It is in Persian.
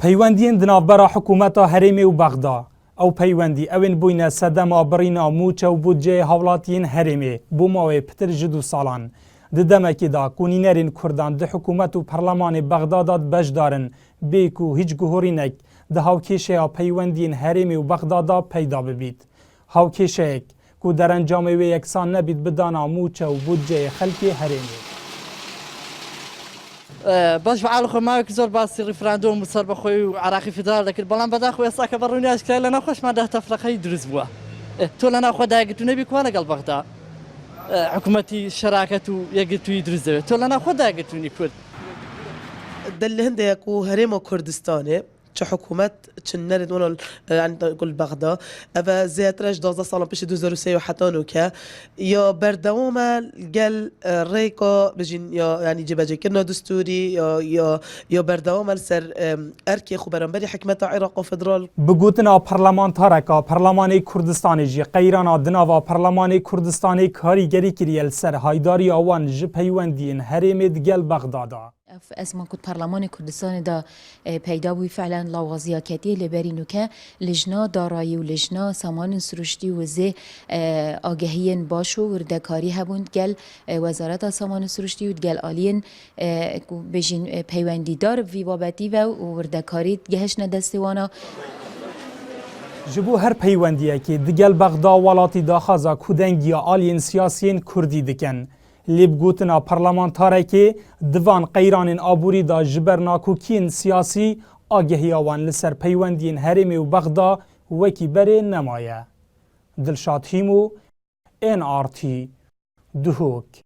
پیوندین دنابرا حکومتا هرمی و بغدا او پیوندی اوین بوین سدم آبرینا موچه و بودجه حولاتین هرمی بوماوی پتر جدو سالان ددمکی دا کونینرین کردان ده حکومت و پرلمان بغدادات بجدارن بیکو هیچ گوهرینک ده هاوکیشه پیوندین هرمی و بغدادا پیدا ببید. هاوکیشه که در انجام وی یکسان نبید بدانا موچه و بودجه خلکی هرمی. باش فعال خو ما زور باسی رفراندوم صار بخوي عراقي فدرال لكن بلان بدا خويا ساك بروني اشكال لنا خوش ما ده تفرق يدرس بوا تو لنا خو داقت نبي كوالا قلب بغدا حكومتي شراكه يقت يدرس تو لنا خو داقت نيكول دل هند يكو هرم كردستاني حكومت تشنرد ونال عند كل بغداد أبا زياترش 12 سال پیش 2003 وحتى نوكا يا بردوام قال ريكو بجين يعني جباجي كنا دستوري يا بردوام السر أركي خبرنبري حكمة عراق وفدرال بگوتنا پرلمان تارکا پرلمانی کردستانی جی قیرانا دناوا پرلمانی کردستانی کاریگری کریل سر هایداری آوان جی پیوندین هرمید گل بغدادا اسما كنت برلمان كردستان دا پیدا بوی فعلا لاوازیاکتی لبرینو که لجنا دارایی و لجنا سامان سروشتی و زی آگهین باشو وردکاری هبوند گل وزارت سامان سروشتی و گل آلین بجین پیوندی دار وی بابتی و وردکاری گهش ندستوانا جبو هر پیوندیه که دگل بغدا ولاتی داخازا کودنگی آلین سیاسین کردی دکن لیب گوتنا پرلمانتاره که دوان قیران آبوری دا جبرناکوکین سیاسی آگهی آوان لسر پیوندین هرمی و بغدا وکی بره نمایه. دلشاد هیمو NRT دهوک